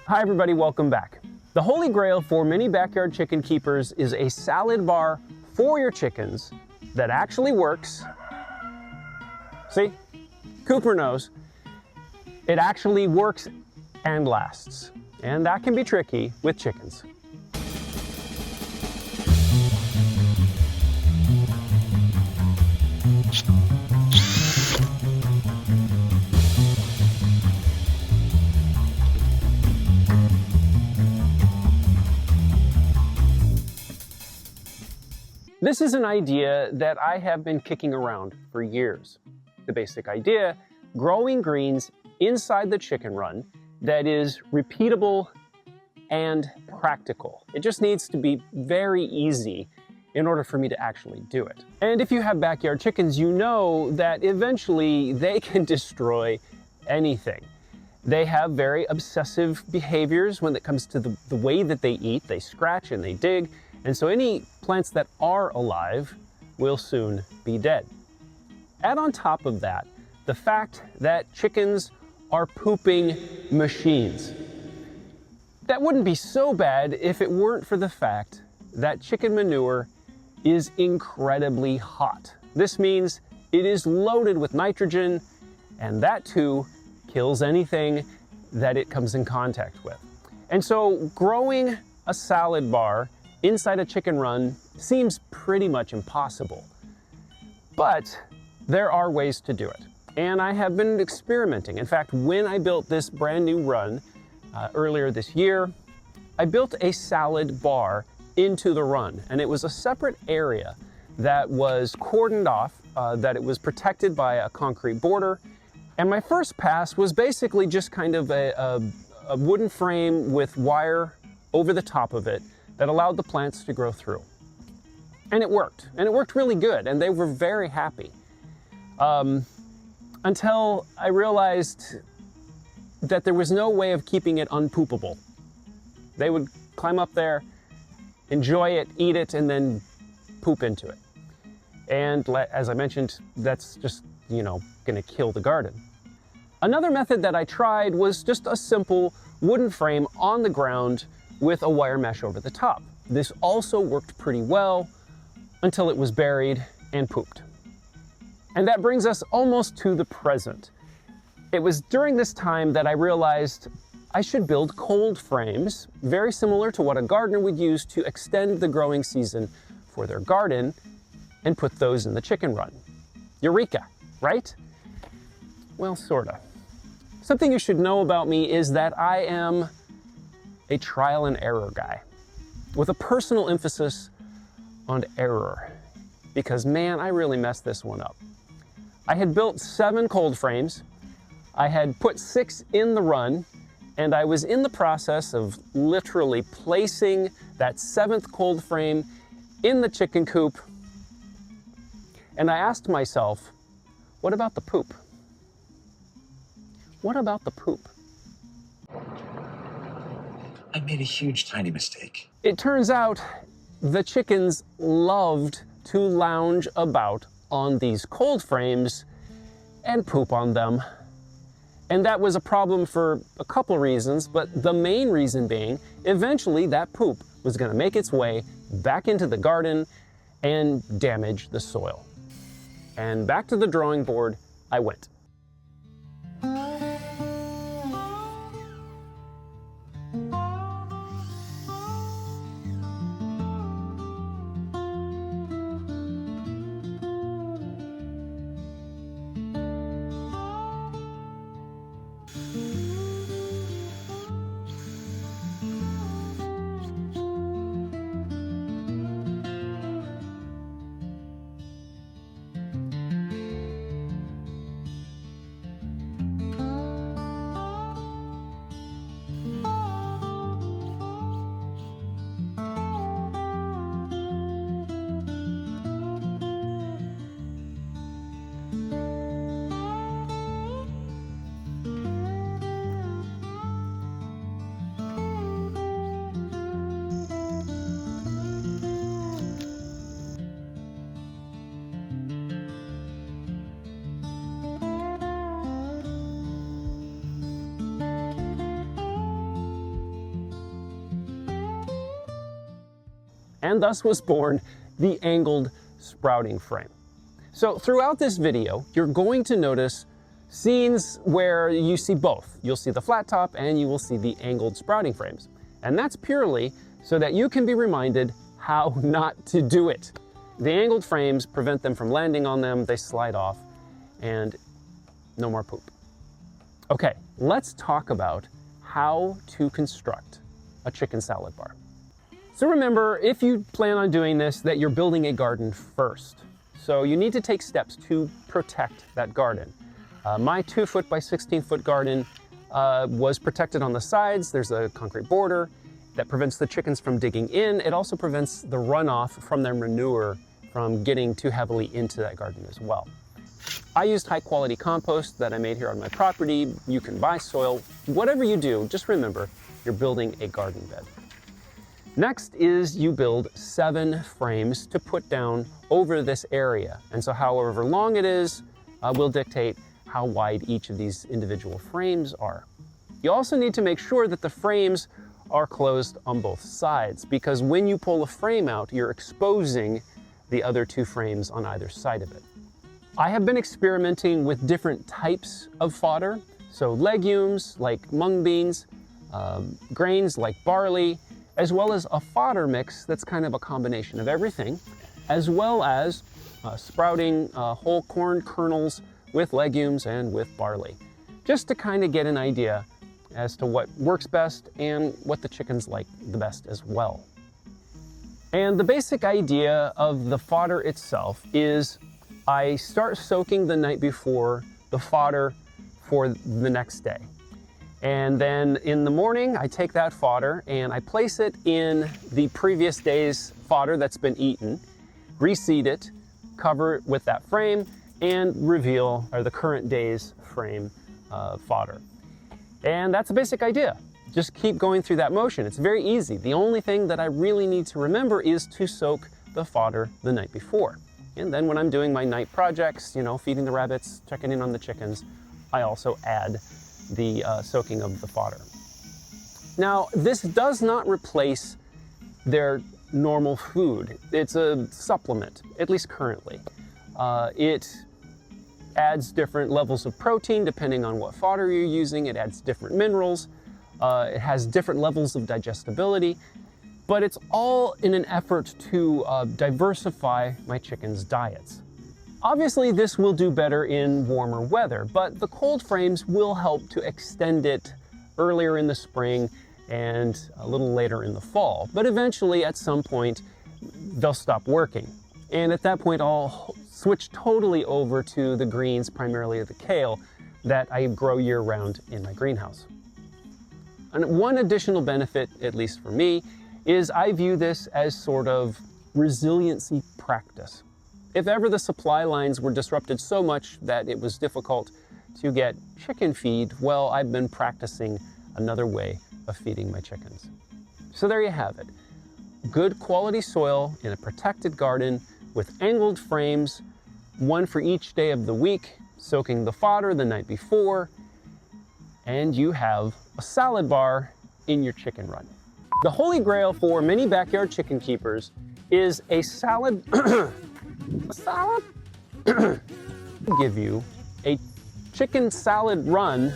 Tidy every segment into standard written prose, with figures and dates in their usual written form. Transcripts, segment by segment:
Hi everybody, welcome back. The holy grail for many backyard chicken keepers is a salad bar for your chickens that actually works. See? Cooper knows. It actually works and lasts. And that can be tricky with chickens. This is an idea that I have been kicking around for years. The basic idea, growing greens inside the chicken run that is repeatable and practical. It just needs to be very easy in order for me to actually do it. And if you have backyard chickens, you know that eventually they can destroy anything. They have very obsessive behaviors when it comes to the way that they eat. They scratch and they dig. And so any plants that are alive will soon be dead. Add on top of that the fact that chickens are pooping machines. That wouldn't be so bad if it weren't for the fact that chicken manure is incredibly hot. This means it is loaded with nitrogen, and that too kills anything that it comes in contact with. And so growing a salad bar inside a chicken run seems pretty much impossible. But there are ways to do it. And I have been experimenting. In fact, when I built this brand new run earlier this year, I built a salad bar into the run. And it was a separate area that was cordoned off, that it was protected by a concrete border. And my first pass was basically just kind of a wooden frame with wire over the top of it that allowed the plants to grow through. And it worked really good, and they were very happy. Until I realized that there was no way of keeping it unpoopable. They would climb up there, enjoy it, eat it, and then poop into it. And as I mentioned, that's just, gonna kill the garden. Another method that I tried was just a simple wooden frame on the ground with a wire mesh over the top. This also worked pretty well until it was buried and pooped. And that brings us almost to the present. It was during this time that I realized I should build cold frames, very similar to what a gardener would use to extend the growing season for their garden, and put those in the chicken run. Eureka, right? Well, sorta. Something you should know about me is that I am a trial and error guy, with a personal emphasis on error, because man, I really messed this one up. I had built 7 cold frames, I had put 6 in the run, and I was in the process of literally placing that 7th cold frame in the chicken coop, and I asked myself, what about the poop? What about the poop? I made a huge, tiny mistake. It turns out the chickens loved to lounge about on these cold frames and poop on them. And that was a problem for a couple reasons, but the main reason being, eventually that poop was gonna make its way back into the garden and damage the soil. And back to the drawing board I went. and thus was born the angled sprouting frame. So throughout this video, you're going to notice scenes where you see both. You'll see the flat top and you will see the angled sprouting frames. And that's purely so that you can be reminded how not to do it. The angled frames prevent them from landing on them, they slide off, and no more poop. Okay, let's talk about how to construct a chicken salad bar. So remember, if you plan on doing this, that you're building a garden first. So you need to take steps to protect that garden. My 2-foot by 16-foot garden was protected on the sides. There's a concrete border that prevents the chickens from digging in. It also prevents the runoff from their manure from getting too heavily into that garden as well. I used high quality compost that I made here on my property. You can buy soil. Whatever you do, just remember, you're building a garden bed. Next is you build 7 frames to put down over this area. And so however long it is will dictate how wide each of these individual frames are. You also need to make sure that the frames are closed on both sides, because when you pull a frame out, you're exposing the other 2 frames on either side of it. I have been experimenting with different types of fodder, so legumes like mung beans, grains like barley, as well as a fodder mix that's kind of a combination of everything, as well as sprouting whole corn kernels with legumes and with barley, just to kind of get an idea as to what works best and what the chickens like the best as well. And the basic idea of the fodder itself is I start soaking the night before the fodder for the next day. And then in the morning, I take that fodder and I place it in the previous day's fodder that's been eaten, reseed it, cover it with that frame, and reveal the current day's frame fodder. And that's the basic idea. Just keep going through that motion. It's very easy. The only thing that I really need to remember is to soak the fodder the night before. And then when I'm doing my night projects, you know, feeding the rabbits, checking in on the chickens, I also add the soaking of the fodder. Now, this does not replace their normal food. It's a supplement, at least currently. It adds different levels of protein depending on what fodder you're using. It adds different minerals. It has different levels of digestibility, but it's all in an effort to diversify my chickens' diets. Obviously, this will do better in warmer weather, but the cold frames will help to extend it earlier in the spring and a little later in the fall. But eventually, at some point, they'll stop working. And at that point, I'll switch totally over to the greens, primarily the kale, that I grow year-round in my greenhouse. And one additional benefit, at least for me, is I view this as sort of resiliency practice. If ever the supply lines were disrupted so much that it was difficult to get chicken feed, well, I've been practicing another way of feeding my chickens. So there you have it. Good quality soil in a protected garden with angled frames, one for each day of the week, soaking the fodder the night before, and you have a salad bar in your chicken run. The holy grail for many backyard chicken keepers is a salad, give you a chicken salad run,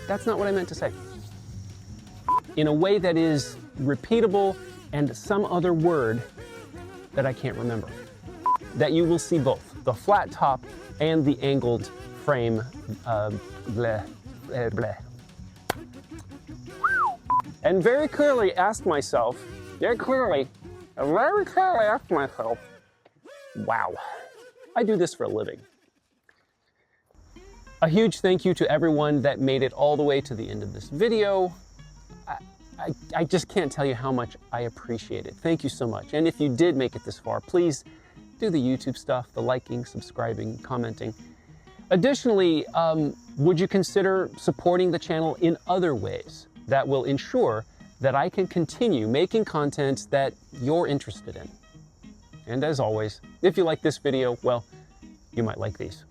that's not what I meant to say. In a way that is repeatable and some other word that I can't remember. That you will see both the flat top and the angled frame. And very clearly ask myself, wow, I do this for a living. A huge thank you to everyone that made it all the way to the end of this video. I just can't tell you how much I appreciate it. Thank you so much. And if you did make it this far, please do the YouTube stuff, the liking, subscribing, commenting. Additionally, would you consider supporting the channel in other ways that will ensure that I can continue making content that you're interested in? And as always, if you like this video, well, you might like these.